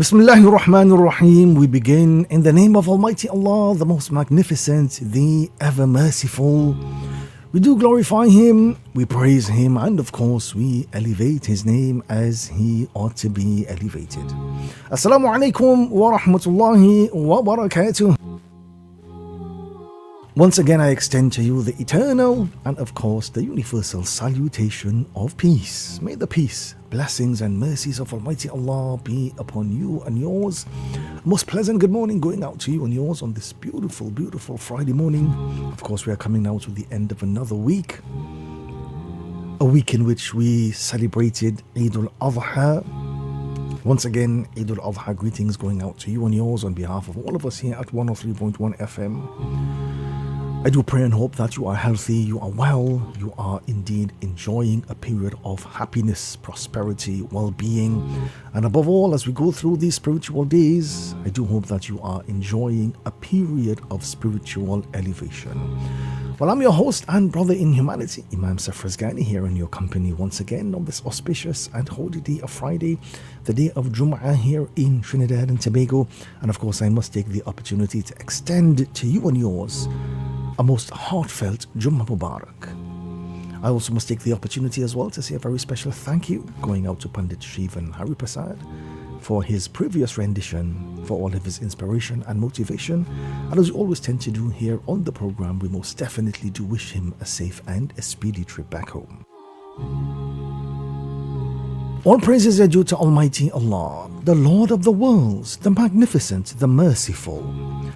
Bismillahir Rahmanir Rahim. We begin in the name of Almighty Allah, the most magnificent, the ever merciful. We do glorify Him, we praise Him, and of course we elevate His name as He ought to be elevated. Assalamu alaikum wa rahmatullahi wa barakatuh. Once again, I extend to you the eternal and of course the universal salutation of peace. May the peace, blessings and mercies of Almighty Allah be upon you and yours. Most pleasant good morning going out to you and yours on this beautiful, beautiful Friday morning. Of course, we are coming now to the end of another week. A week in which we celebrated Eid al-Adha. Once again, Eid al-Adha greetings going out to you and yours on behalf of all of us here at 103.1 FM. I do pray and hope that you are healthy, you are well, you are indeed enjoying a period of happiness, prosperity, well-being. And above all, as we go through these spiritual days, I do hope that you are enjoying a period of spiritual elevation. Well, I'm your host and brother in humanity, Imam Safraz Ghani, here in your company once again on this auspicious and holy day of Friday, the day of Jum'ah here in Trinidad and Tobago. And of course, I must take the opportunity to extend to you and yours a most heartfelt Jummah Mubarak. I also must take the opportunity as well to say a very special thank you going out to Pandit Shrivan Hari Prasad for his previous rendition, for all of his inspiration and motivation. And as we always tend to do here on the program, we most definitely do wish him a safe and a speedy trip back home. All praises are due to Almighty Allah, the Lord of the worlds, the magnificent, the merciful,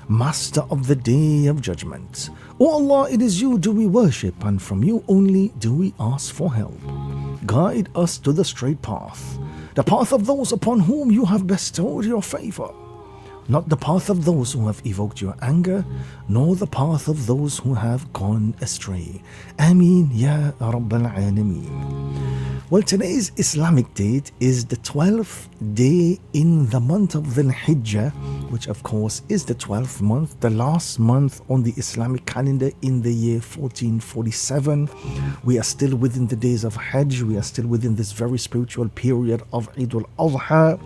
Master of the Day of Judgment. O Allah, it is you do we worship, and from you only do we ask for help. Guide us to the straight path, the path of those upon whom you have bestowed your favor, not the path of those who have evoked your anger, nor the path of those who have gone astray. Ameen Ya Rabbal Alameen. Well, today's Islamic date is the 12th day in the month of Dhul Hijjah, which of course is the 12th month, the last month on the Islamic calendar in the year 1447. We are still within the days of Hajj. We are still within this very spiritual period of Eid al-Adha.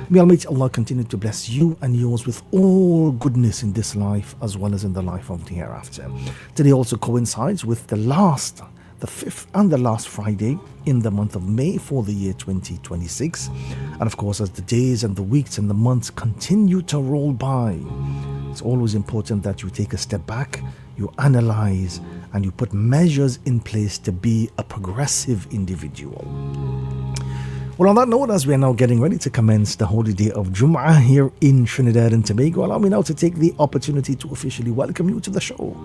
May Almighty Allah continue to bless you and yours with all goodness in this life as well as in the life of the hereafter. Today also coincides with the fifth and the last Friday in the month of May for the year 2026. And of course, as the days and the weeks and the months continue to roll by, it's always important that you take a step back, you analyze, and you put measures in place to be a progressive individual. Well, on that note, as we are now getting ready to commence the holy day of Jum'ah here in Trinidad and Tobago, allow me now to take the opportunity to officially welcome you to the show.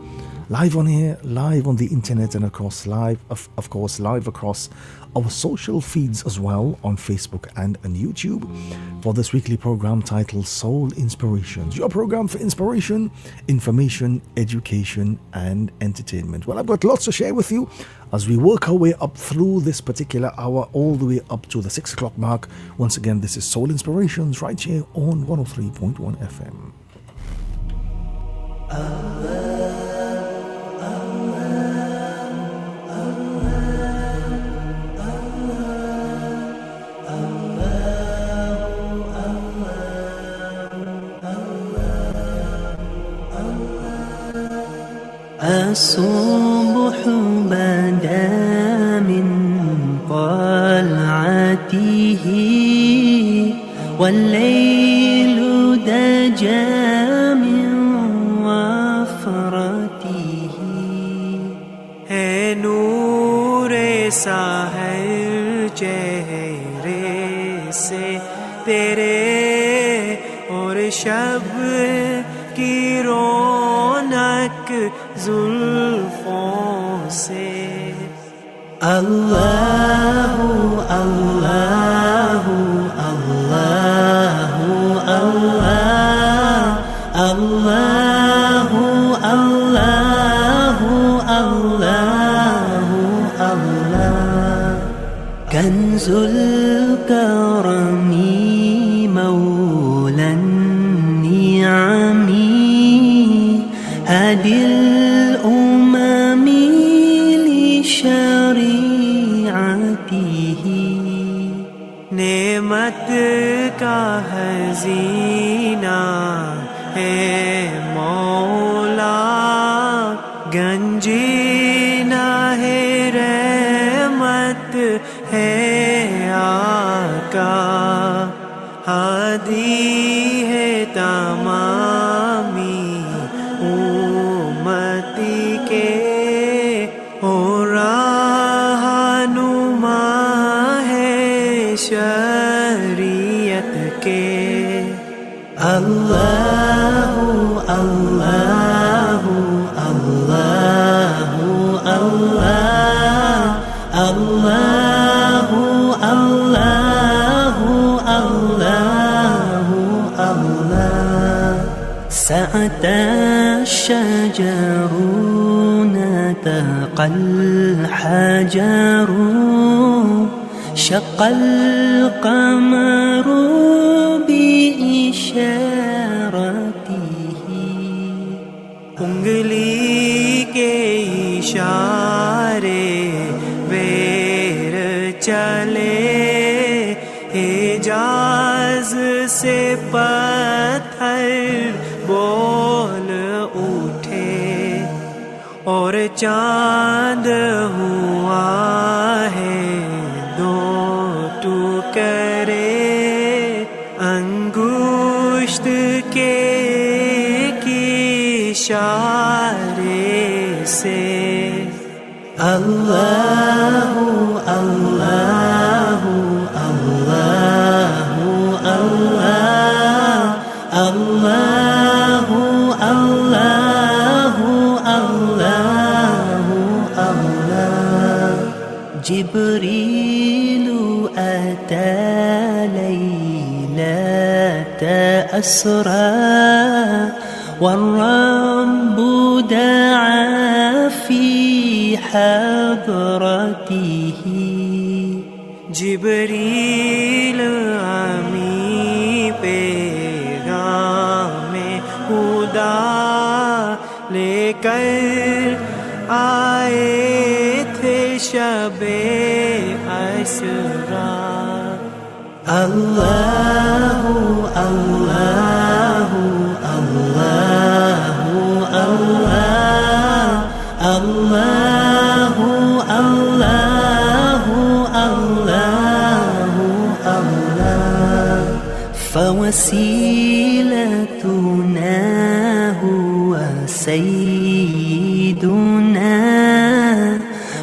Live on here, live on the internet, and of course live across our social feeds as well on Facebook and on YouTube for this weekly program titled Soul Inspirations, your program for inspiration, information, education and entertainment. Well, I've got lots to share with you as we work our way up through this particular hour all the way up to the 6 o'clock mark. Once again, this is Soul Inspirations right here on 103.1 FM. الصبح بدا من طلعته والليل دجى من وفرته है नूर साहर चेहरे से तेरे और शब की रौनक जुल्फों से अल्लाहु अल्लाहु अल्लाहु अल्लाह अल्लाहु अल्लाहु अल्लाहु अल्लाह कंजुल करमी मौला निअमी هادي الأمم لشريعته نعمت کا خزینہ ہے مولا گنجینہ ہے رحمت ہے آقا ہادی ہے تمامی امتی کے ہو رہنما ہے شریعت کے اللہ اللہ اللہ اللہ اللہ اللہ اللہ اللہ سعت الشجر نطق الحجر شق القمر بإشارته انگلی کے اشارے ویر چلے حجاز سے پتھر بول اٹھے اور چاند ہوا ہے دو ٹکڑے انگشت کے اشارے سے اللہ اللہ اللہ اللہ اللہ اللہ اللہ اللہ جبریل أتى ليلة أسرى والرب دعا في حضرته جبریل امی پیغام خدا لے کر آئے تھے شب اسرا اللہ اللہ اللہ اللہ اللہ اللہ اللہ اللہ فوسيلتنا هو سيدنا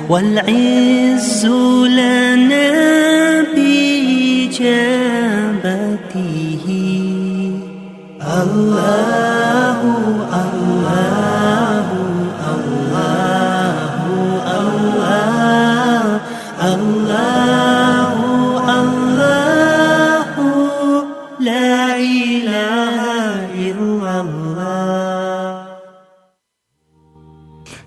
والعز لنا بإجابته الله الله الله الله الله الله لا إله إلا الله.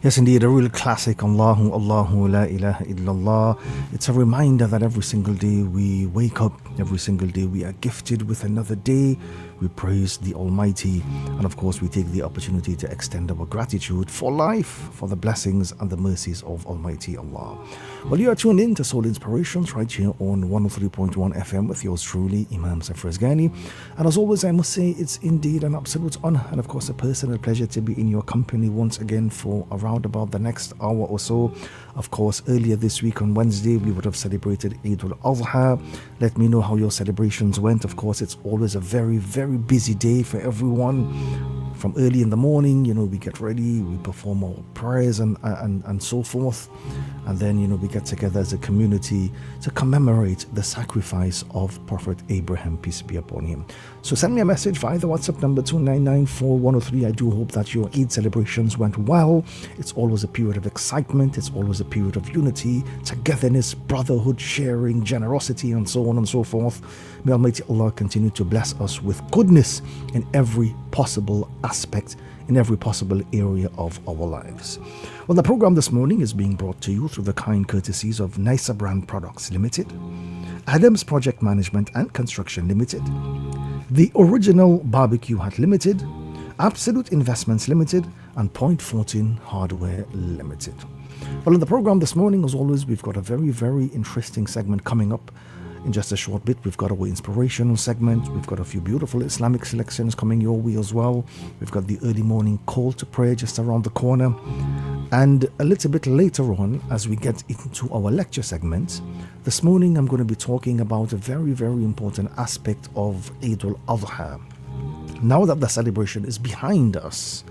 Yes, indeed, a real classic. Allahu, Allahu, la ilaha illallah. It's a reminder that every single day we wake up, every single day we are gifted with another day. We praise the Almighty, and of course we take the opportunity to extend our gratitude for life, for the blessings and the mercies of Almighty Allah. Well, you are tuned in to Soul Inspirations right here on 103.1 FM with yours truly, Imam Safraz Ghani. And as always, I must say it's indeed an absolute honor and of course a personal pleasure to be in your company once again for around about the next hour or so. Of course, earlier this week on Wednesday, we would have celebrated Eid al-Adha. Let me know how your celebrations went. Of course, it's always a very, very busy day for everyone. From early in the morning, we get ready, we perform our prayers and so forth. And then, we get together as a community to commemorate the sacrifice of Prophet Abraham, peace be upon him. So send me a message via the WhatsApp number 2994103. I do hope that your Eid celebrations went well. It's always a period of excitement. It's always a period of unity, togetherness, brotherhood, sharing, generosity, and so on and so forth. May Almighty Allah continue to bless us with goodness in every possible aspect, in every possible area of our lives. Well, the program this morning is being brought to you through the kind courtesies of Nisa Brand Products Limited, Adams Project Management and Construction Limited, The Original Barbecue Hut Limited, Absolute Investments Limited, and Point 14 Hardware Limited. Well, in the program this morning, as always, we've got a very, very interesting segment coming up. In just a short bit, we've got our inspirational segment. We've got a few beautiful Islamic selections coming your way as well. We've got the early morning call to prayer just around the corner. And a little bit later on, as we get into our lecture segment, this morning I'm going to be talking about a very, very important aspect of Eid al-Adha. Now that the celebration is behind us,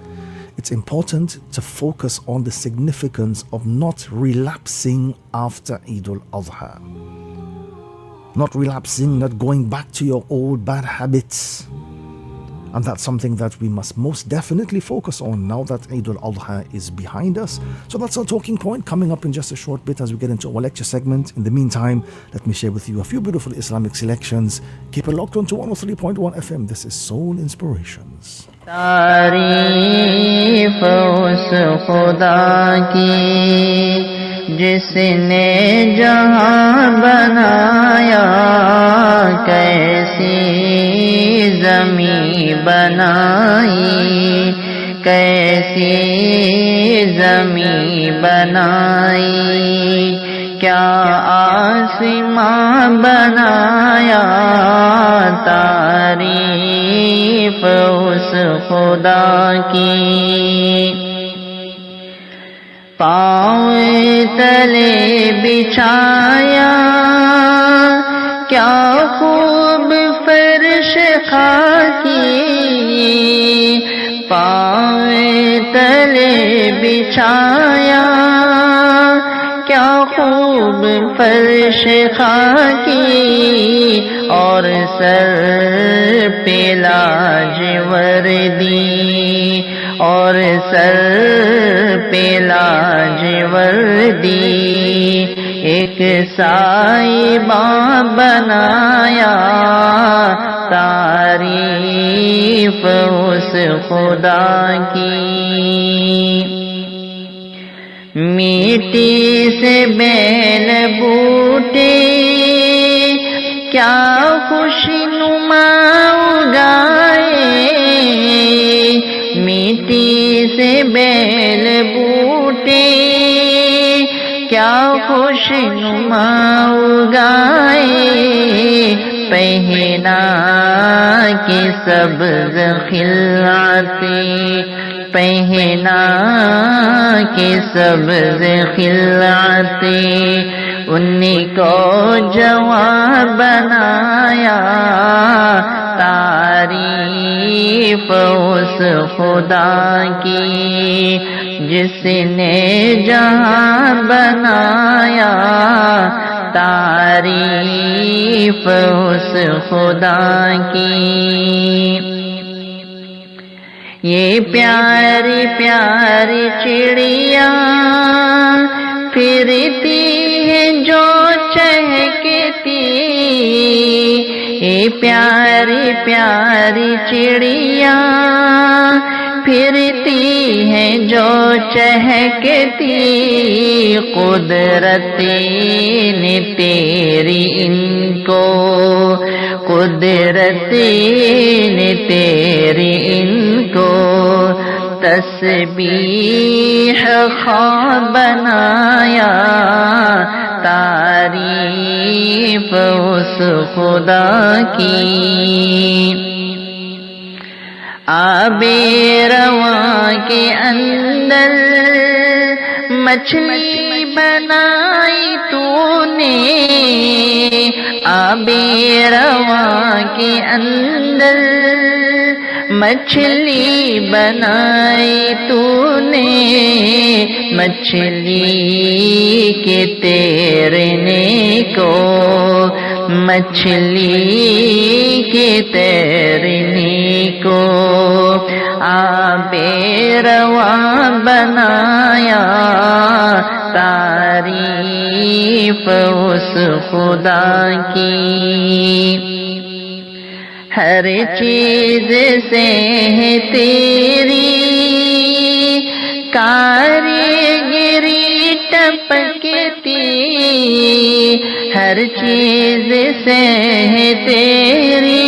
it's important to focus on the significance of not relapsing after Eid al-Adha. Not relapsing, not going back to your old bad habits. And that's something that we must most definitely focus on now that Eid al-Adha is behind us. So that's our talking point coming up in just a short bit as we get into our lecture segment. In the meantime, let me share with you a few beautiful Islamic selections. Keep it locked on to 103.1 FM. This is Soul Inspirations. तारीफ उस खुदा की जिसने जहां बनाया, कैसी ज़मीं बनाई, कैसी ज़मीं बनाई, क्या आसमां बनाया, तारीफ उस खुदा की। पाँव तले बिछाया, क्या खूब फर्श खाकी, पाँव तले बिछाया, क्या खूब फर्श खाकी, और सर पे लाजवर्दी, और सर पे लाजवर्दी, एक साइबा बनाया, तारीफ उस खुदा की। मिट्टी से बैल बूटे, क्या खुशनुमा उगाए, मिट्टी से बैल बूटे, क्या खुशनुमा उगाए, पहना के सब्ज़ खिलाते, पहना के सब्ज़ खिलाते, उन्हीं को जवां बनाया, तारीफ उस खुदा की जिसने जहां बनाया, तारीफ उस खुदा की। ये प्यारी प्यारी चिड़िया फिरती है जो चहकती, ये प्यारी प्यारी चिड़िया फिरती है जो चहकती, कुदरत ने तेरी इनको, कुदरत ने तेरी इनको तस्बीह ख्वाब बनाया, तारीफ उस खुदा की। आबे रवां के अंदर मछली बनाई तूने, आबे रवां के अंदर मछली बनाई तूने, मछली के तैरने को, मछली के तैरने को, आबे रवां बनाया, तारीफ उस खुदा की। हर चीज से है तेरी कारीगरी टपकती, हर चीज से है तेरी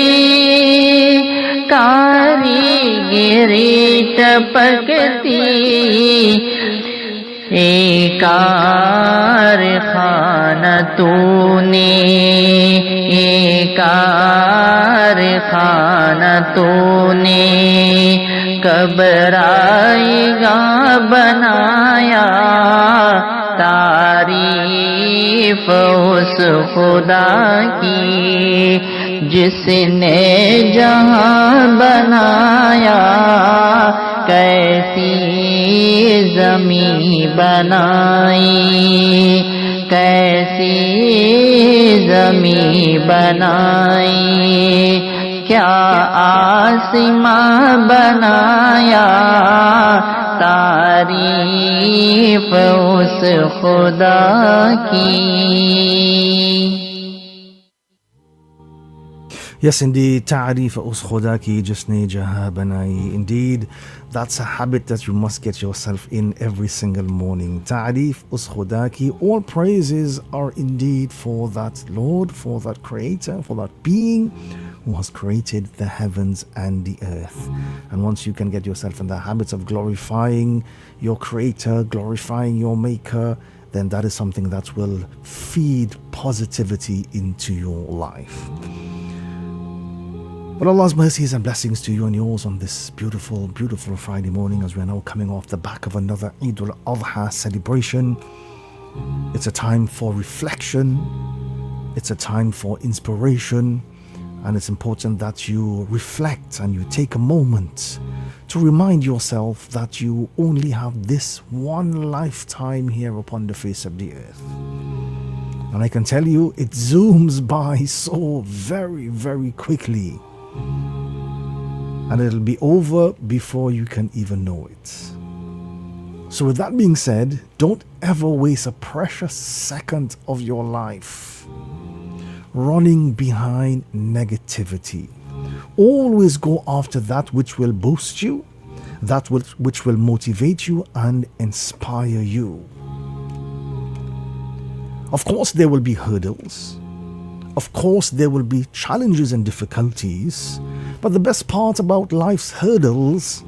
कारीगरी टपकती, कारखाने खाना तूने कारखाना तूने कब आएगा बनाया तारीफ उस खुदा की जिसने जहां बनाया कैसी ज़मीं बनाई कैसी ज़मीं बनाई क्या आसमां बनाया तारीफ उस खुदा की. Yes, indeed, ta'rif us khuda ki jisne jahan banai. Indeed, that's a habit that you must get yourself in every single morning. Ta'rif us khuda ki, all praises are indeed for that Lord, for that Creator, for that being who has created the heavens and the earth. And once you can get yourself in the habit of glorifying your Creator, glorifying your Maker, then that is something that will feed positivity into your life. But Allah's mercies and blessings to you and yours on this beautiful, beautiful Friday morning as we are now coming off the back of another Eid al-Adha celebration. It's a time for reflection. It's a time for inspiration. And it's important that you reflect and you take a moment to remind yourself that you only have this one lifetime here upon the face of the earth. And I can tell you, it zooms by so very, very quickly. And it'll be over before you can even know it. So with that being said, don't ever waste a precious second of your life running behind negativity. Always go after that which will boost you, that which will motivate you and inspire you. Of course, there will be hurdles. Of course, there will be challenges and difficulties. But the best part about life's hurdles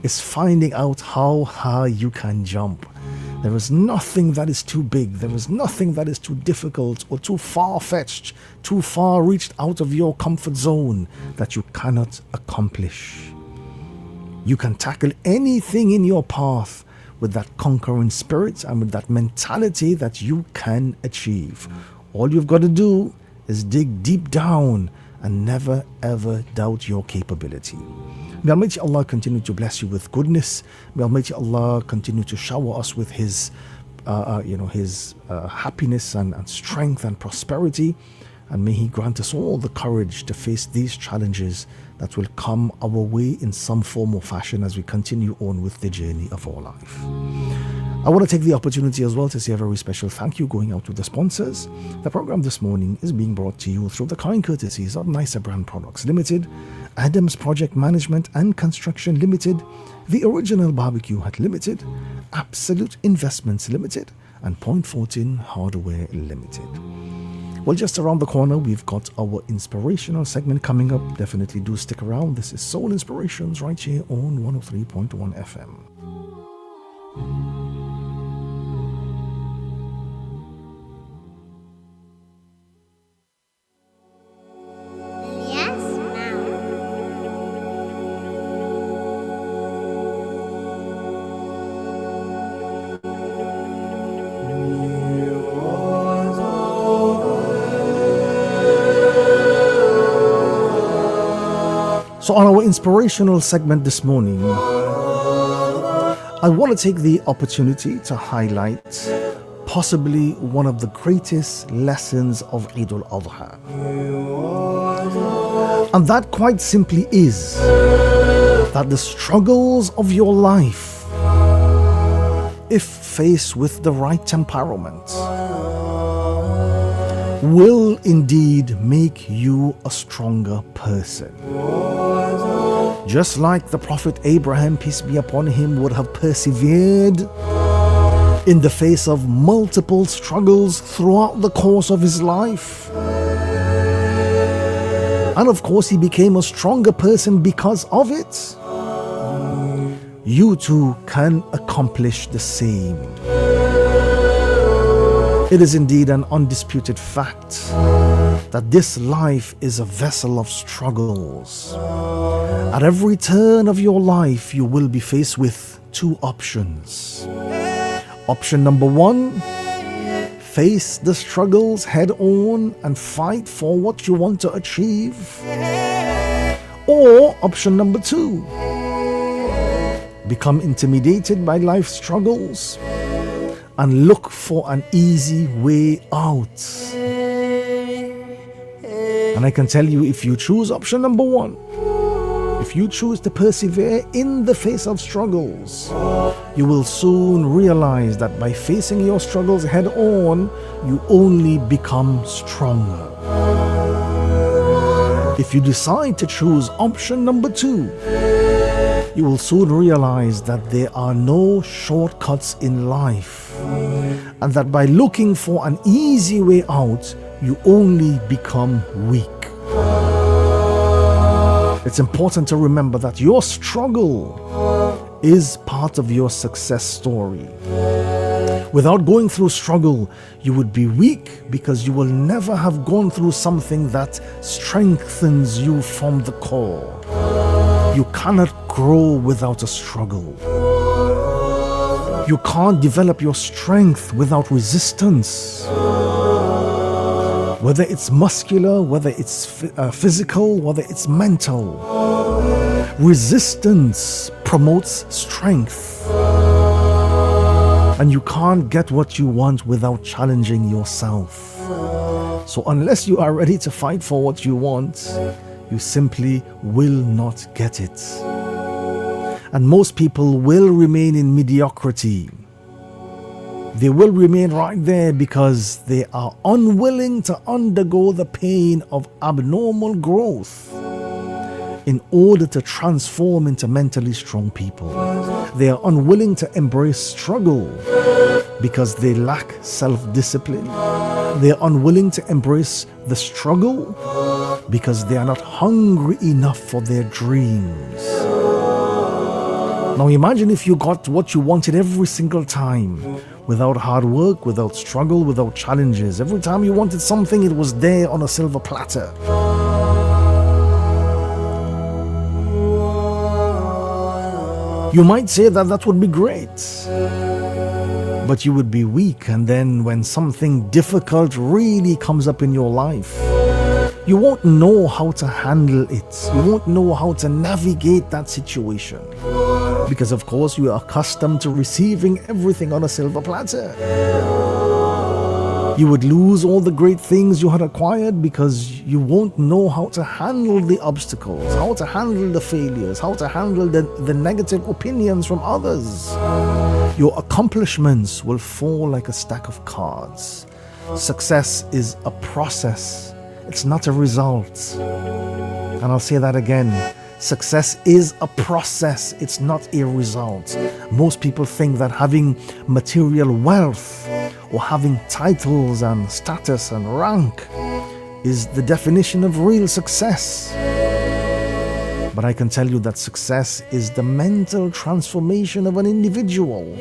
is finding out how high you can jump. There is nothing that is too big. There is nothing that is too difficult or too far-fetched, too far reached out of your comfort zone that you cannot accomplish. You can tackle anything in your path with that conquering spirit and with that mentality that you can achieve. All you've got to do is dig deep down and never ever doubt your capability. May Almighty Allah continue to bless you with goodness. May Almighty Allah continue to shower us with His happiness and strength and prosperity. And may He grant us all the courage to face these challenges that will come our way in some form or fashion as we continue on with the journey of our life. I want to take the opportunity as well to say a very special thank you going out to the sponsors. The program this morning is being brought to you through the kind courtesies of Nicer Brand Products Limited, Adams Project Management and Construction Limited, The Original Barbecue Hut Limited, Absolute Investments Limited, and Point 14 Hardware Limited. Well, just around the corner, we've got our inspirational segment coming up. Definitely do stick around. This is Soul Inspirations right here on 103.1 FM. So on our inspirational segment this morning, I want to take the opportunity to highlight possibly one of the greatest lessons of Eid al-Adha. And that quite simply is that the struggles of your life, if faced with the right temperament, will indeed make you a stronger person. Just like the Prophet Abraham, peace be upon him, would have persevered in the face of multiple struggles throughout the course of his life. And of course, he became a stronger person because of it. You too can accomplish the same. It is indeed an undisputed fact that this life is a vessel of struggles. At every turn of your life, you will be faced with two options. Option number one, face the struggles head on and fight for what you want to achieve. Or option number two, become intimidated by life's struggles and look for an easy way out. And I can tell you, if you choose option number one, if you choose to persevere in the face of struggles, you will soon realize that by facing your struggles head on, you only become stronger. If you decide to choose option number two, you will soon realize that there are no shortcuts in life, and that by looking for an easy way out, you only become weak. It's important to remember that your struggle is part of your success story. Without going through struggle, you would be weak because you will never have gone through something that strengthens you from the core. You cannot grow without a struggle. You can't develop your strength without resistance. Whether it's muscular, whether it's physical, whether it's mental. Resistance promotes strength. And you can't get what you want without challenging yourself. So unless you are ready to fight for what you want, you simply will not get it. And most people will remain in mediocrity. They will remain right there because they are unwilling to undergo the pain of abnormal growth in order to transform into mentally strong people. They are unwilling to embrace struggle because they lack self-discipline. They are unwilling to embrace the struggle because they are not hungry enough for their dreams. Now imagine if you got what you wanted every single time, without hard work, without struggle, without challenges. Every time you wanted something, it was there on a silver platter. You might say that that would be great, but you would be weak, and then when something difficult really comes up in your life, you won't know how to handle it. You won't know how to navigate that situation. Because of course you are accustomed to receiving everything on a silver platter. You would lose all the great things you had acquired because you won't know how to handle the obstacles, how to handle the failures, how to handle the negative opinions from others. Your accomplishments will fall like a stack of cards. Success is a process. It's not a result. And I'll say that again. Success is a process. It's not a result. Most people think that having material wealth or having titles and status and rank is the definition of real success. But I can tell you that success is the mental transformation of an individual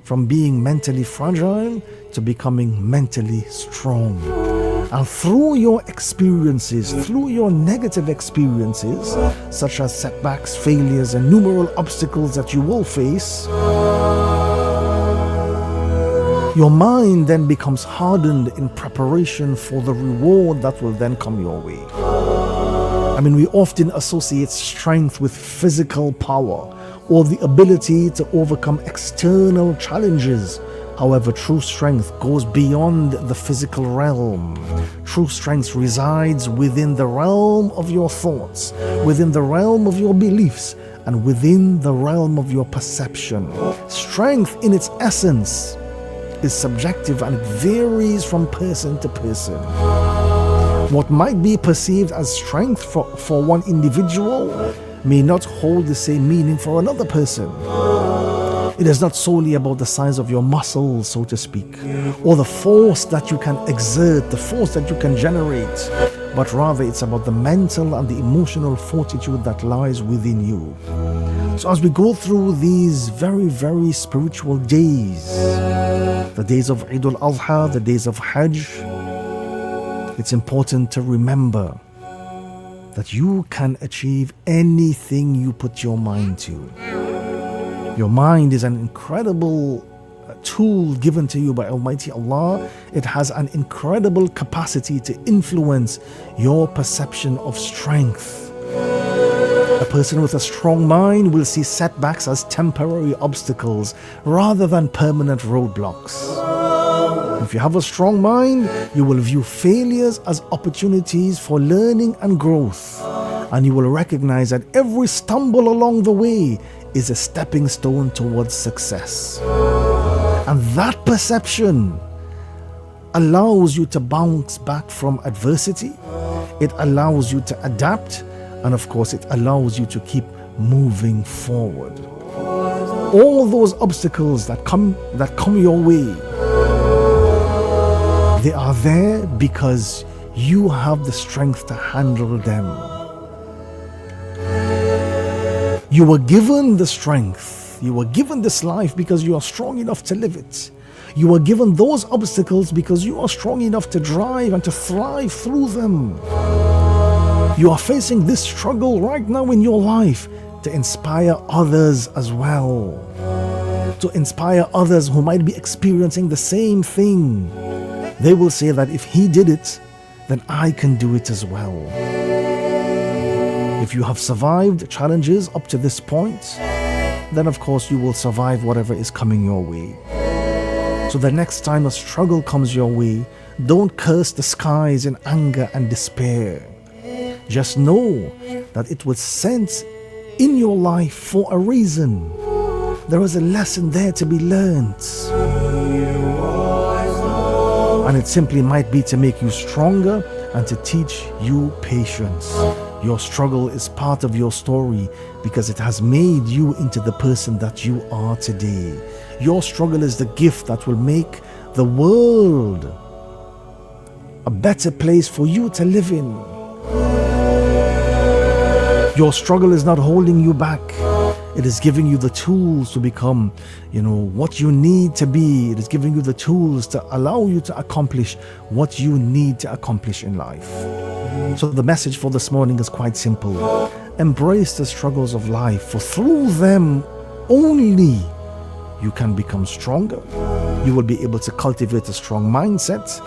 from being mentally fragile to becoming mentally strong. And through your experiences, through your negative experiences, such as setbacks, failures, and numerous obstacles that you will face, your mind then becomes hardened in preparation for the reward that will then come your way. I mean, we often associate strength with physical power or the ability to overcome external challenges. However, true strength goes beyond the physical realm. True strength resides within the realm of your thoughts, within the realm of your beliefs, and within the realm of your perception. Strength in its essence is subjective and it varies from person to person. What might be perceived as strength for one individual may not hold the same meaning for another person. It is not solely about the size of your muscles, so to speak, or the force that you can exert, the force that you can generate, but rather it's about the mental and the emotional fortitude that lies within you. So as we go through these very, very spiritual days, the days of Eid al-Adha, the days of Hajj, it's important to remember that you can achieve anything you put your mind to. Your mind is an incredible tool given to you by Almighty Allah. It has an incredible capacity to influence your perception of strength. A person with a strong mind will see setbacks as temporary obstacles rather than permanent roadblocks. If you have a strong mind, you will view failures as opportunities for learning and growth, and you will recognize that every stumble along the way is a stepping stone towards success. And that perception allows you to bounce back from adversity. It allows you to adapt, and of course it allows you to keep moving forward. All those obstacles that come your way, they are there because you have the strength to handle them. You were given the strength. You were given this life because you are strong enough to live it. You were given those obstacles because you are strong enough to drive and to thrive through them. You are facing this struggle right now in your life to inspire others as well. To inspire others who might be experiencing the same thing. They will say that if he did it, then I can do it as well. If you have survived challenges up to this point, then of course you will survive whatever is coming your way. So the next time a struggle comes your way, don't curse the skies in anger and despair. Just know that it was sent in your life for a reason. There is a lesson there to be learned. And it simply might be to make you stronger and to teach you patience. Your struggle is part of your story because it has made you into the person that you are today. Your struggle is the gift that will make the world a better place for you to live in. Your struggle is not holding you back. It is giving you the tools to become, what you need to be. It is giving you the tools to allow you to accomplish what you need to accomplish in life. So the message for this morning is quite simple. Embrace the struggles of life, for through them only you can become stronger. You will be able to cultivate a strong mindset,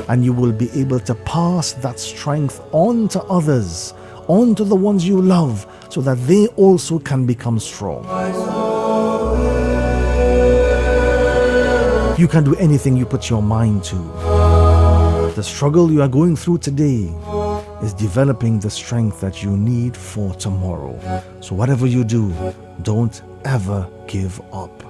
and you will be able to pass that strength on to others, on to the ones you love, so that they also can become strong. You can do anything you put your mind to. The struggle you are going through today is developing the strength that you need for tomorrow. So whatever you do, don't ever give up.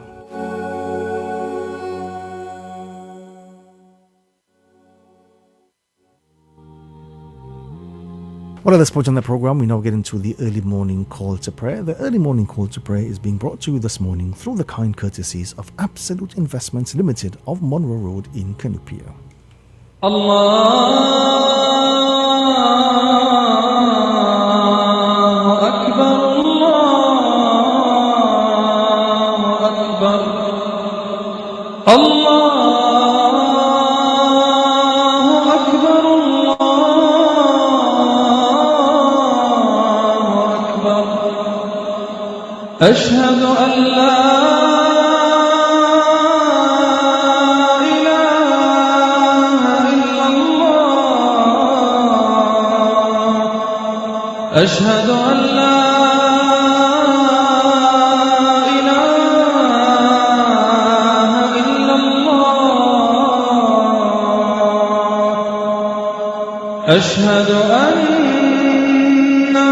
What other sports on the program? We now get into the early morning call to prayer. The early morning call to prayer is being brought to you this morning through the kind courtesies of Absolute Investments Limited of Monroe Road in Canupia. أشهد أن لا إله إلا الله أشهد أن لا إله إلا الله أشهد أن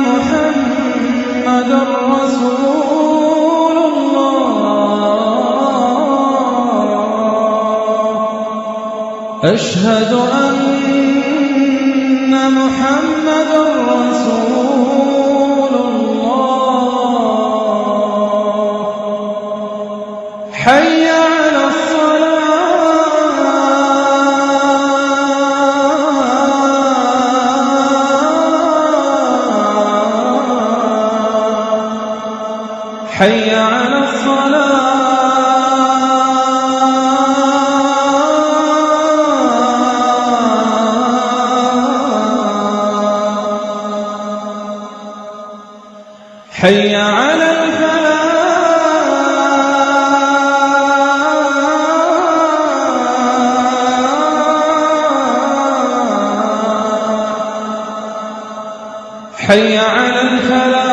محمدا رسول أشهد أن محمدا رسول الله حي على الصلاة حي على الفلاح حي على الفلاح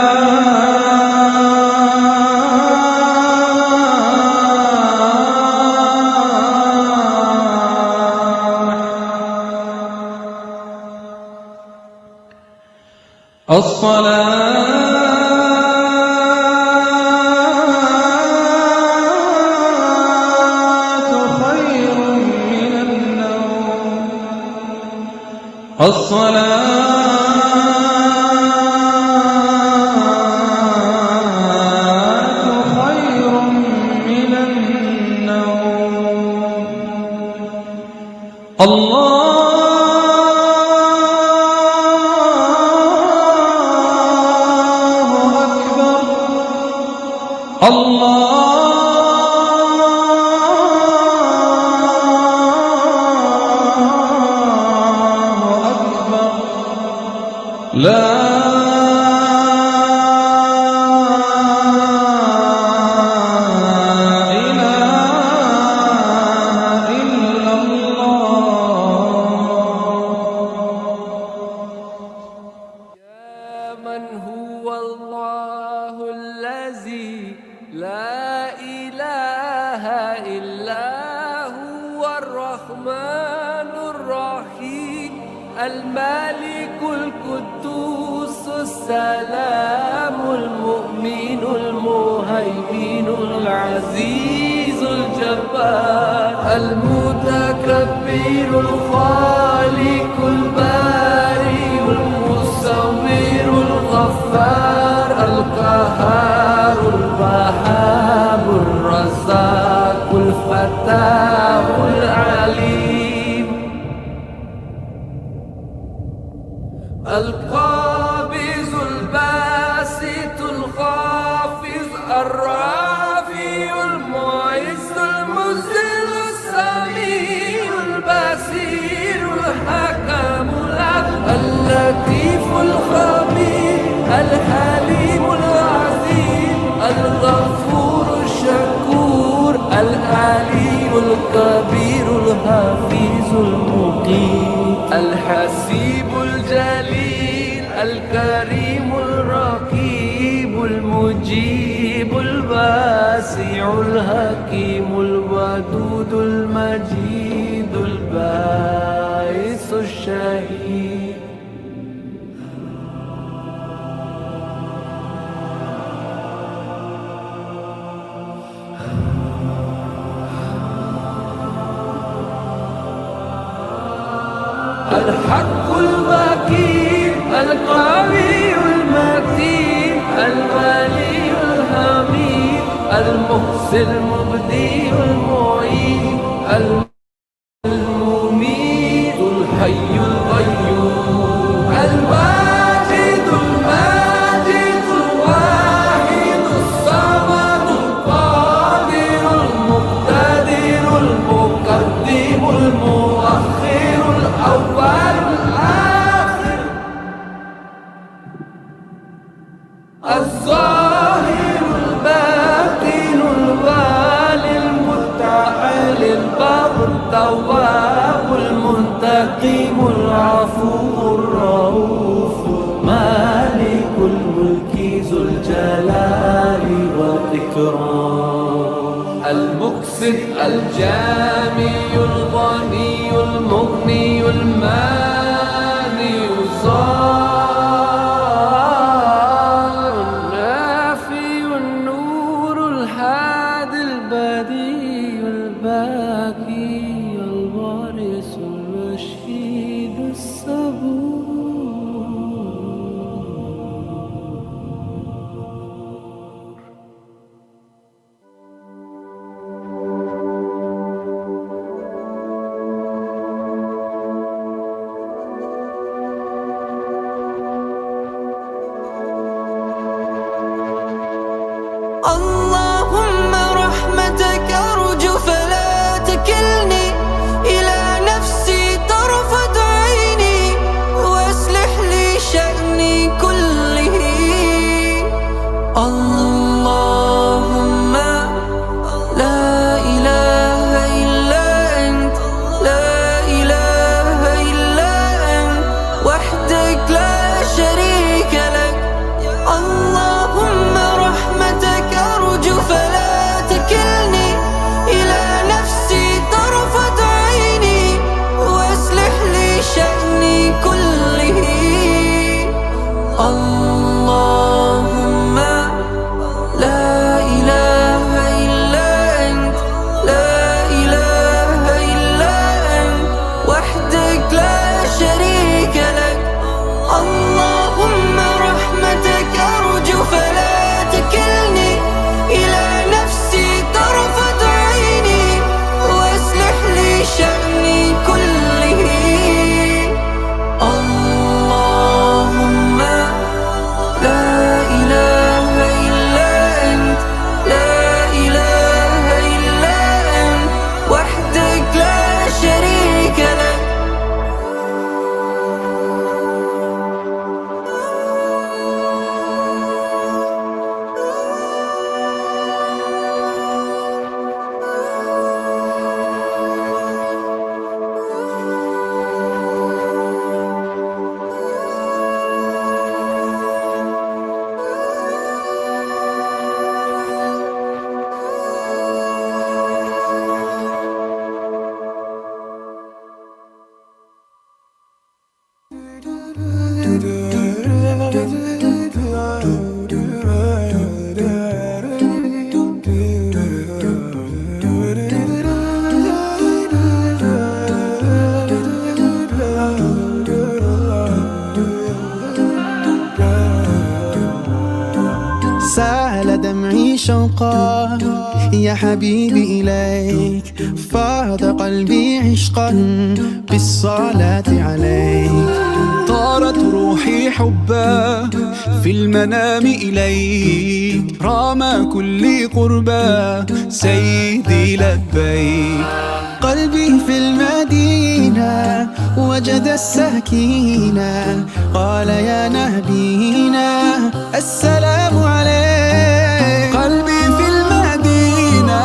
الصلاة خير من النوم. الله أكبر. لا إله إلا الله. يا من هو الله الذي لا إله إلا هو الرحمن الرحيم الملك القدوس السلام المؤمن المهيمن العزيز الجبار المتكبر الخالق البارئ المصور الغفار القهار الوهاب الرزاق الفتاح العليم القابض الباسط الخافض الرافع المعز المذل السميع البصير الحكم العدل اللطيف الخبير الحليم العظيم الغفور الشكور العلي الكبير الحفيظ المقيم الحسيب الجليل الكريم الرقيب المجيب الواسع الحكيم الودود المجيد الباعث الشهيد الحق الوكيل القوي المتين الولي الحميد المحسن المبدي المعين المميت الحي القيوم الواجد الماجد الواحد الصمد القادر المقتدر المقدم المؤخر الأول الآخر الظاهر الباطن الوالي المتعال البر التواب المنتقم العفو الرؤوف مالك الملك ذو الجلال والإكرام المقسط الجامع الغني المغني المانع الظاهر النافي النور الهادي البديع الباقي الوارث الرشيد الصبور اللهم رحمتك أرجو فلا تكلني إلى نفسي طرفة عيني اللهم لا إله إلا أنت لا إله إلا أنت وحدك لا شريك لك اللهم رحمتك أرجو فلا تكلني إلى نفسي طرفة عيني وأصلح لي شأني كله اللهم لا إله إلا أنت لا إله إلا أنت وحدك لا شريك لك سال دمعي شوقا يا حبيبي إليك فاض قلبي عشقا بالصلاة عليك طارت روحي حبا في المنام إليك رام كل قربا سيدي لبيك قلبي في المدينة وجد السكينة قال يا نبينا السلام عليك قلبي في المدينة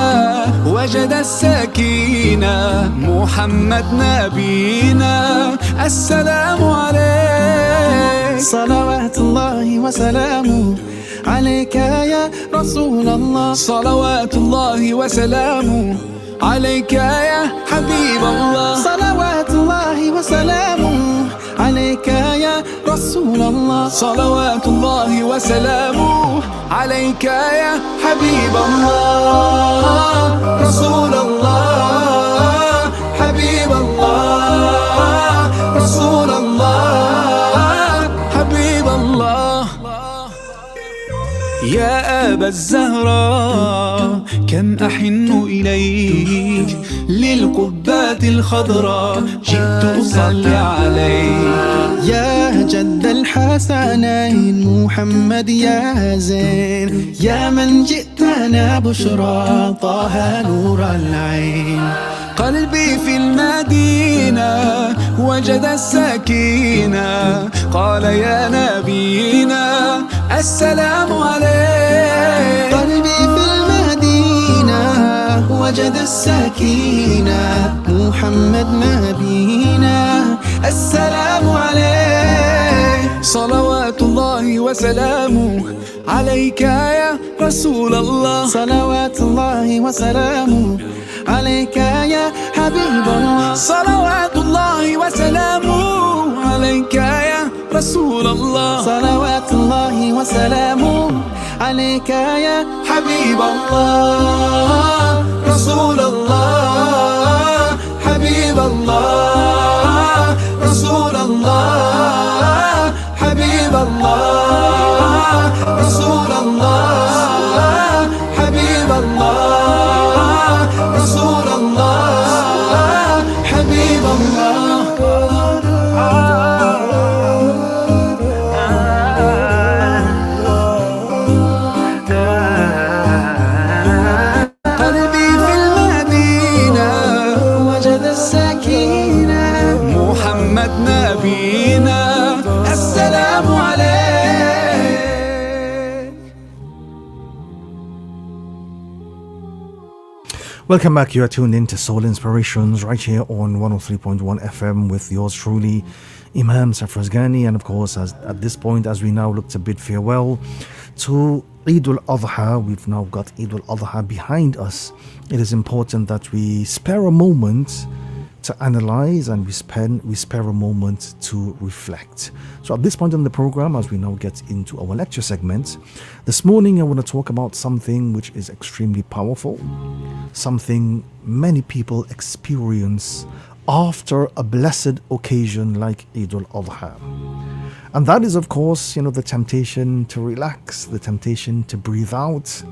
وجد السكينة محمد نبينا السلام عليك صلوات الله وسلامه عليك يا رسول الله صلوات الله وسلامه عليك يا حبيب الله صلوات الله وسلامه عليك يا رسول الله صلوات الله وسلامه عليك يا حبيب الله رسول الله حبيب الله رسول الله حبيب الله يا أبا الزهراء كم أحن إليك للقبات الخضراء جئت أصلي عليك يا جد الحسنين محمد يا زين يا من جئتنا بشرى طه نور العين قلبي في المدينة وجد السكينة قال يا نبينا السلام عليك قلبي في المدينة وجد السكينة محمد نبينا السلام عليك صلوات الله وسلامه عليك يا رسول الله صلوات الله وسلامه عليك يا حبيب الله صلوات الله وسلامه عليك يا رسول الله صلوات الله وسلامه عليك يا حبيب الله رسول الله حبيب الله رسول الله حبيب الله رسول الله حبيب الله رسول الله حبيب الله قلبي في المدينة وجد السكينة محمد نبينا السلام عليك. Welcome back. You are tuned in to Soul Inspirations right here on 103.1 FM with yours truly, Imam Safraz Ghani. And of course, at this point, as we now look to bid farewell to Eid al-Adha, we've now got Eid al-Adha behind us. It is important that we spare a moment to analyze, and we spare a moment to reflect. So at this point in the program, as we now get into our lecture segment, this morning I want to talk about something which is extremely powerful, something many people experience after a blessed occasion like Eid al-Adha. And that is, of course, the temptation to relax, the temptation to breathe out,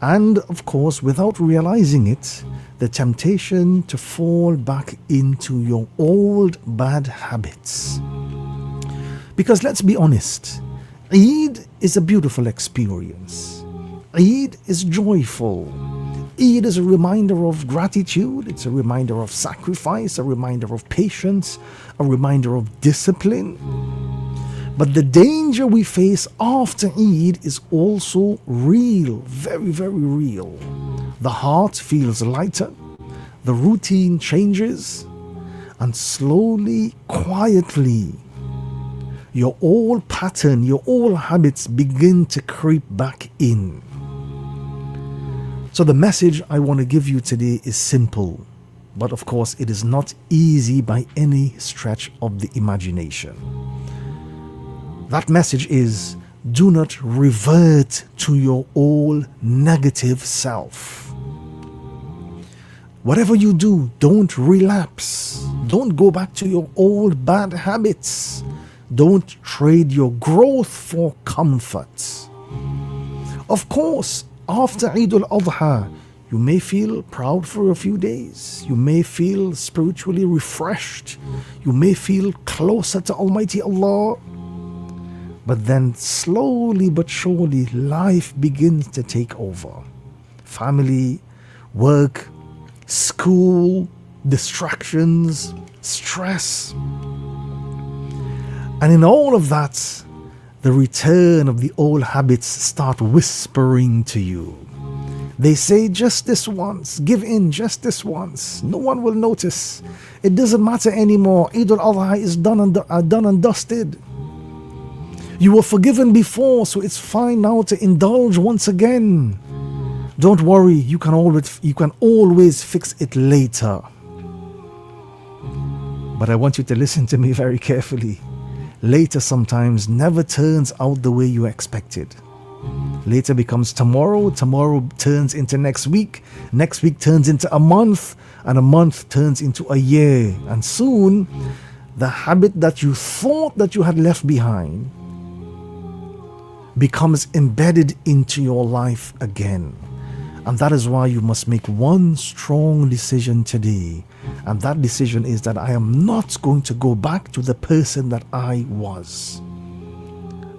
and of course, without realizing it, the temptation to fall back into your old bad habits. Because let's be honest, Eid is a beautiful experience. Eid is joyful. Eid is a reminder of gratitude, it's a reminder of sacrifice, a reminder of patience, a reminder of discipline. But the danger we face after Eid is also real, very, very real. The heart feels lighter, the routine changes, and slowly, quietly, your old pattern, your old habits begin to creep back in. So the message I want to give you today is simple, but of course it is not easy by any stretch of the imagination. That message is, do not revert to your old negative self. Whatever you do, don't relapse. Don't go back to your old bad habits. Don't trade your growth for comfort. Of course, after Eid al-Adha, you may feel proud for a few days. You may feel spiritually refreshed. You may feel closer to Almighty Allah. But then slowly but surely life begins to take over. Family, work, school, distractions, stress. And in all of that, the return of the old habits start whispering to you. They say, just this once, give in just this once. No one will notice. It doesn't matter anymore. Eid al-Adha is done and dusted. You were forgiven before, so it's fine now to indulge once again. Don't worry, you can always fix it later. But I want you to listen to me very carefully. Later sometimes never turns out the way you expected. Later becomes tomorrow, tomorrow turns into next week turns into a month, and a month turns into a year. And soon, the habit that you thought that you had left behind becomes embedded into your life again. And that is why you must make one strong decision today. And that decision is that I am not going to go back to the person that I was.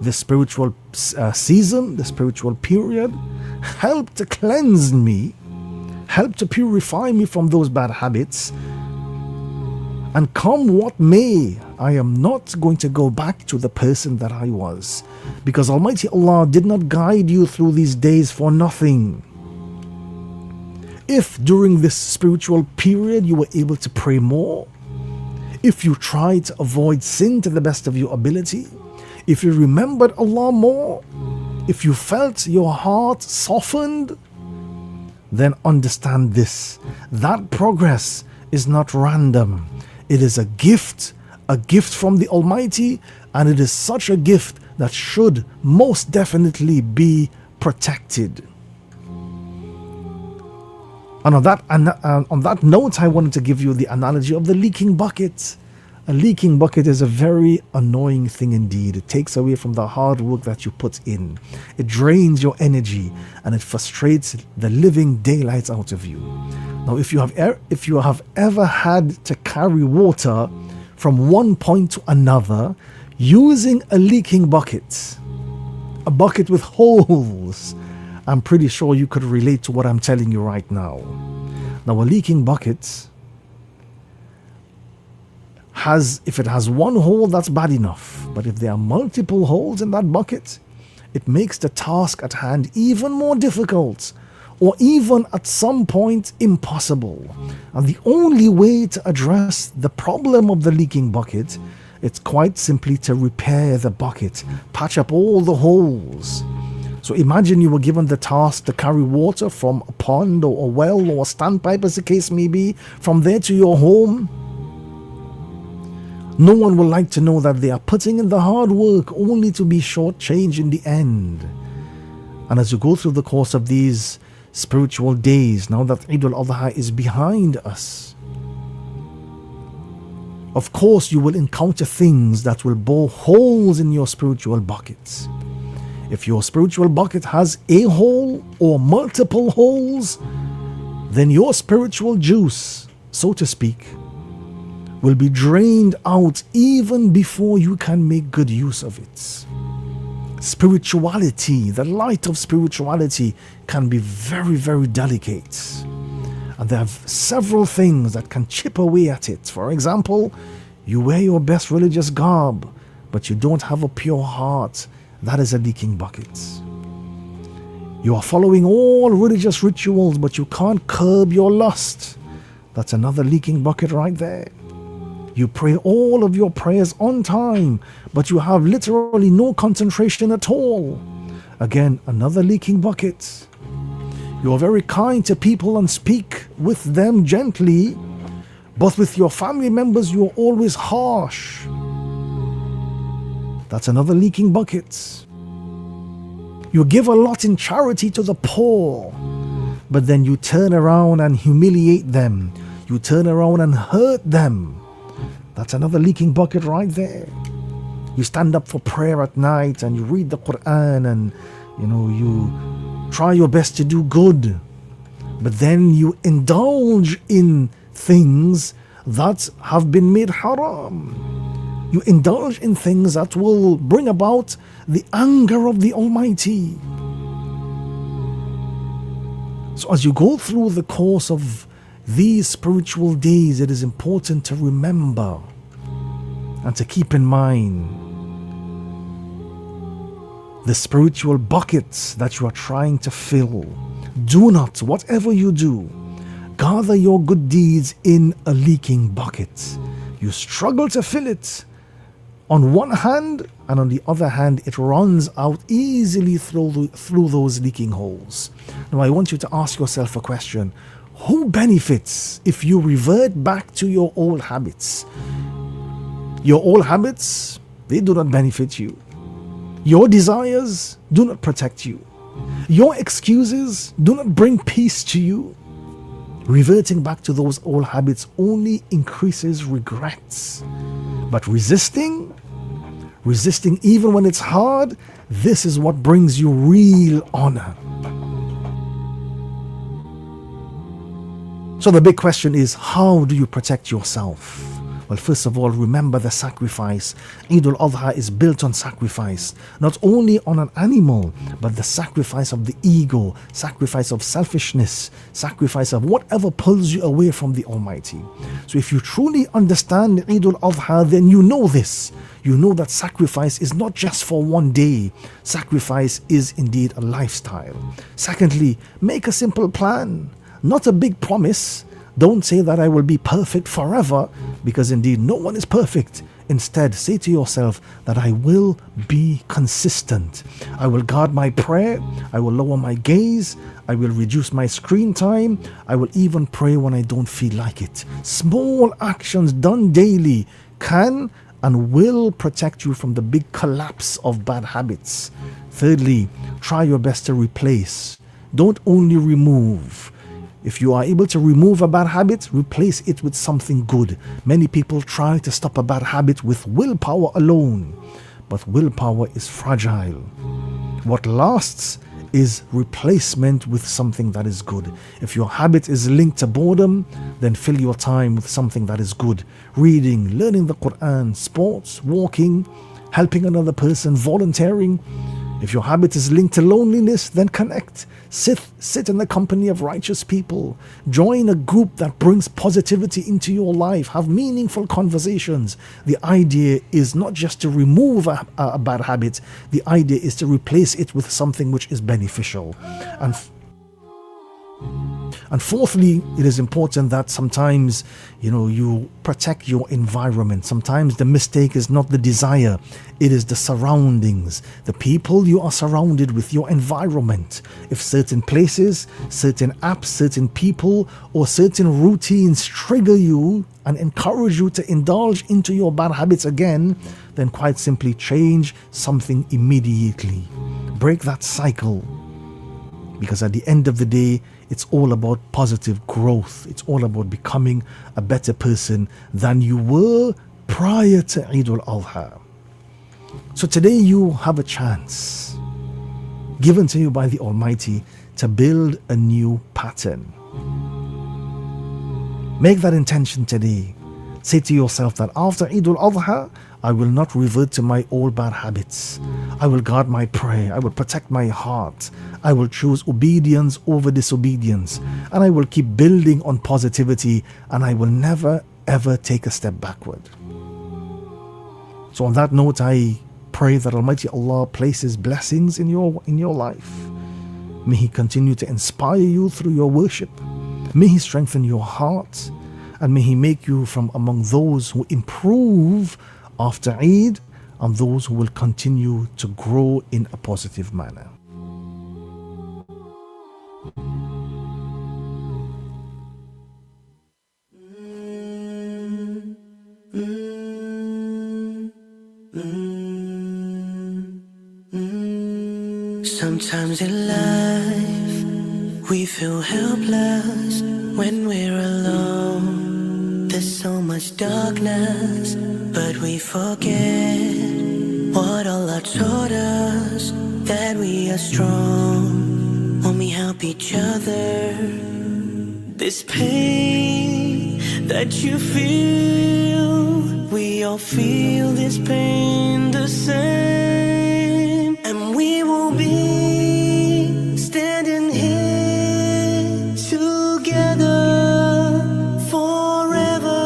The spiritual season, the spiritual period, helped to cleanse me, helped to purify me from those bad habits. And come what may, I am not going to go back to the person that I was. Because Almighty Allah did not guide you through these days for nothing. If during this spiritual period you were able to pray more, if you tried to avoid sin to the best of your ability, if you remembered Allah more, if you felt your heart softened, then understand this. That progress is not random. It is a gift from the Almighty, and it is such a gift that should most definitely be protected. And on that note, I wanted to give you the analogy of the leaking bucket. A leaking bucket is a very annoying thing indeed. It takes away from the hard work that you put in. It drains your energy and it frustrates the living daylights out of you. Now, if you have ever had to carry water from one point to another using a leaking bucket, a bucket with holes, I'm pretty sure you could relate to what I'm telling you right now. Now, a leaking bucket if it has one hole, that's bad enough. But if there are multiple holes in that bucket, it makes the task at hand even more difficult, or even at some point impossible. And the only way to address the problem of the leaking bucket, it's quite simply to repair the bucket, patch up all the holes. So imagine you were given the task to carry water from a pond or a well or a standpipe, as the case may be, from there to your home. No one will like to know that they are putting in the hard work only to be shortchanged in the end. And as you go through the course of these spiritual days, now that Eid al-Adha is behind us, of course you will encounter things that will bore holes in your spiritual buckets. If your spiritual bucket has a hole or multiple holes, then your spiritual juice, so to speak, will be drained out even before you can make good use of it. Spirituality, the light of spirituality, can be very, very delicate. And there are several things that can chip away at it. For example, you wear your best religious garb, but you don't have a pure heart. That is a leaking bucket. You are following all religious rituals, but you can't curb your lust. That's another leaking bucket right there. You pray all of your prayers on time, but you have literally no concentration at all. Again, another leaking bucket. You are very kind to people and speak with them gently, but with your family members you are always harsh. That's another leaking bucket. You give a lot in charity to the poor, but then you turn around and humiliate them. You turn around and hurt them. That's another leaking bucket right there. You stand up for prayer at night and you read the Quran and you try your best to do good, but then you indulge in things that have been made haram. You indulge in things that will bring about the anger of the Almighty. So as you go through the course of these spiritual days, it is important to remember and to keep in mind the spiritual buckets that you are trying to fill. Do not, whatever you do, gather your good deeds in a leaking bucket. You struggle to fill it on one hand, and on the other hand, it runs out easily through those leaking holes. Now, I want you to ask yourself a question. Who benefits if you revert back to your old habits? Your old habits, they do not benefit you. Your desires do not protect you. Your excuses do not bring peace to you. Reverting back to those old habits only increases regrets. But resisting even when it's hard, this is what brings you real honor. So the big question is, how do you protect yourself? Well, first of all, remember the sacrifice. Eid al-Adha is built on sacrifice, not only on an animal, but the sacrifice of the ego, sacrifice of selfishness, sacrifice of whatever pulls you away from the Almighty. So if you truly understand Eid al-Adha, then you know this. You know that sacrifice is not just for one day. Sacrifice is indeed a lifestyle. Secondly, make a simple plan, not a big promise. Don't say that I will be perfect forever, because indeed no one is perfect. Instead, say to yourself that I will be consistent. I will guard my prayer. I will lower my gaze. I will reduce my screen time. I will even pray when I don't feel like it. Small actions done daily can and will protect you from the big collapse of bad habits. Thirdly, try your best to replace. Don't only remove. If you are able to remove a bad habit, replace it with something good. Many people try to stop a bad habit with willpower alone, but willpower is fragile. What lasts is replacement with something that is good. If your habit is linked to boredom, then fill your time with something that is good. Reading, learning the Quran, sports, walking, helping another person, volunteering. If your habit is linked to loneliness, then connect. Sit in the company of righteous people. Join a group that brings positivity into your life. Have meaningful conversations. The idea is not just to remove a bad habit. The idea is to replace it with something which is beneficial. And fourthly, it is important that sometimes, you protect your environment. Sometimes the mistake is not the desire, it is the surroundings, the people you are surrounded with, your environment. If certain places, certain apps, certain people, or certain routines trigger you and encourage you to indulge into your bad habits again, then quite simply change something immediately. Break that cycle. Because at the end of the day, it's all about positive growth. It's all about becoming a better person than you were prior to Eid al-Adha. So today you have a chance given to you by the Almighty to build a new pattern. Make that intention today. Say to yourself that after Eid al-Adha, I will not revert to my old bad habits. I will guard my prayer. I will protect my heart. I will choose obedience over disobedience. And I will keep building on positivity. And I will never ever take a step backward. So on that note, I pray that Almighty Allah places blessings in your life. May He continue to inspire you through your worship. May He strengthen your heart. And may He make you from among those who improve after Eid, and those who will continue to grow in a positive manner. Sometimes in life we feel helpless when we're alone. There's so much darkness, but we forget what Allah taught us, that we are strong when we help each other. This pain that you feel, we all feel this pain the same. And we will be standing here together forever,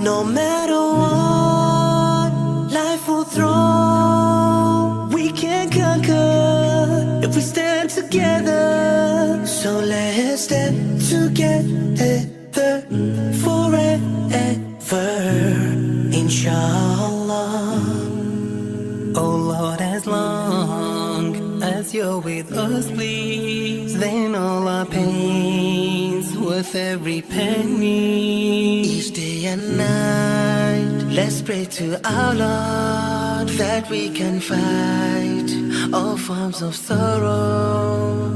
no matter what life will throw. We can conquer if we stand together. So let's stand together forever, inshallah. Oh Lord, as long as you're with us, please, then all our pains worth every penny. Each day and night, let's pray to our Lord that we can fight all forms of sorrow.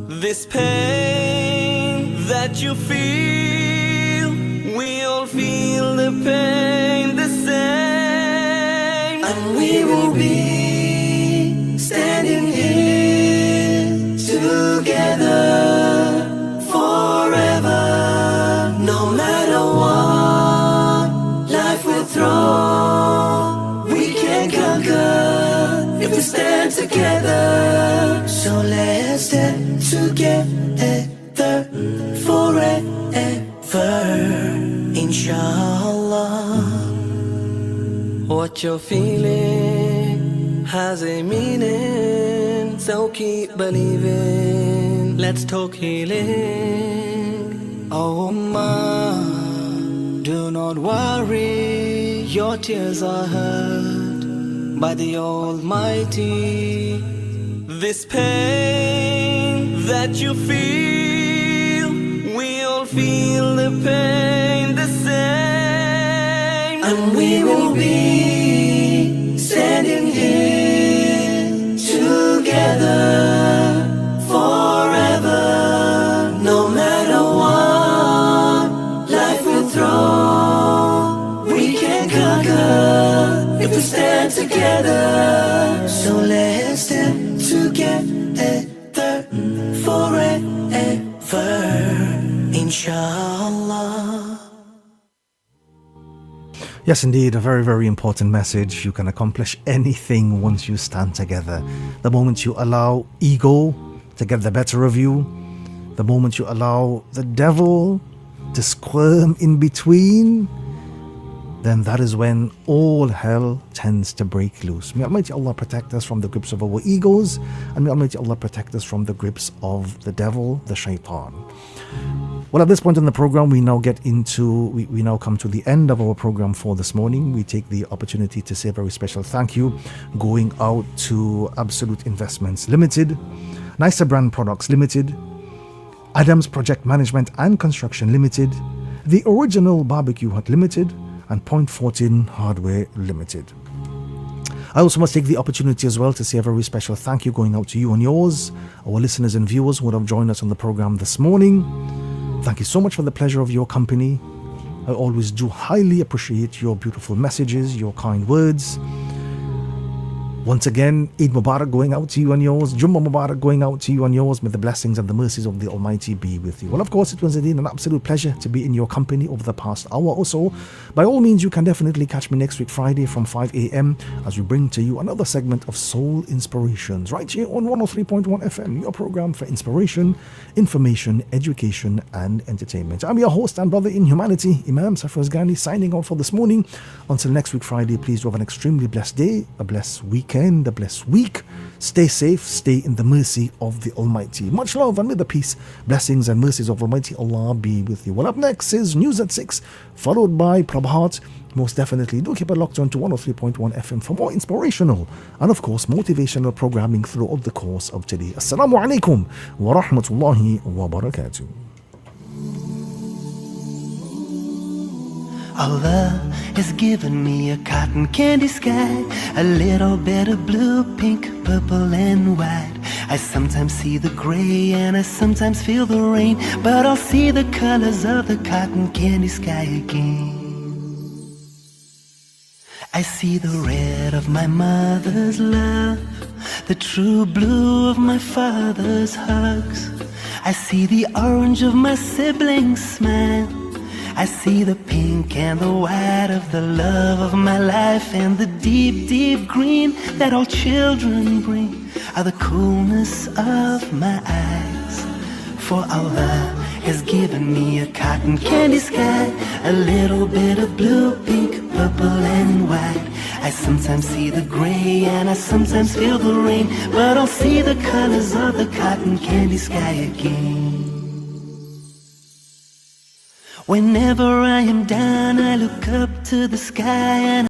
This pain that you feel, we all feel the pain the same. And we will be standing here together forever, no matter what life will throw. We can conquer if we stand together. So let's stand together forever, inshallah. What you're feeling has a meaning, so keep believing. Let's talk healing. Oh Ma, do not worry, your tears are heard by the Almighty. This pain that you feel, we all feel the pain the same. And we will be standing here together forever, no matter what life will throw. We can conquer if we stand together. So let's stand together forever, inshallah. Yes, indeed, a very, very important message. You can accomplish anything once you stand together. The moment you allow ego to get the better of you, the moment you allow the devil to squirm in between, then that is when all hell tends to break loose. May Almighty Allah protect us from the grips of our egos, and may Almighty Allah protect us from the grips of the devil, the shaitan. Well, at this point in the program, we now come to the end of our program for this morning. We take the opportunity to say a very special thank you going out to Absolute Investments Limited, Nicer Brand Products Limited, Adams Project Management and Construction Limited, The Original Barbecue Hut Limited, and Point 14 Hardware Limited. I also must take the opportunity as well to say a very special thank you going out to you and yours, our listeners and viewers who would have joined us on the program this morning. Thank you so much for the pleasure of your company. I always do highly appreciate your beautiful messages, your kind words. Once again, Eid Mubarak going out to you and yours. Jummah Mubarak going out to you and yours. May the blessings and the mercies of the Almighty be with you. Well, of course, it was indeed an absolute pleasure to be in your company over the past hour or so. By all means, you can definitely catch me next week Friday from 5 a.m. as we bring to you another segment of Soul Inspirations right here on 103.1 FM, your program for inspiration, information, education, and entertainment. I'm your host and brother in humanity, Imam Safraz Ghani, signing off for this morning. Until next week Friday, please do have an extremely blessed day, a blessed weekend, a blessed week. Stay safe, stay in the mercy of the Almighty. Much love, and may the peace, blessings, and mercies of Almighty Allah be with you. Well, up next is News at 6, followed by Prabhat. Most definitely do keep it locked on to 103.1 FM for more inspirational and, of course, motivational programming throughout the course of today. Assalamu alaikum wa rahmatullahi wa barakatuh. Allah has given me a cotton candy sky, a little bit of blue, pink, purple and white. I sometimes see the gray and I sometimes feel the rain, but I'll see the colors of the cotton candy sky again. I see the red of my mother's love, the true blue of my father's hugs. I see the orange of my siblings' smile. I see the pink and the white of the love of my life, and the deep, deep green that all children bring are the coolness of my eyes. For Allah has given me a cotton candy sky, a little bit of blue, pink, purple and white. I sometimes see the gray and I sometimes feel the rain, but I'll see the colors of the cotton candy sky again. Whenever I am down, I look up to the sky and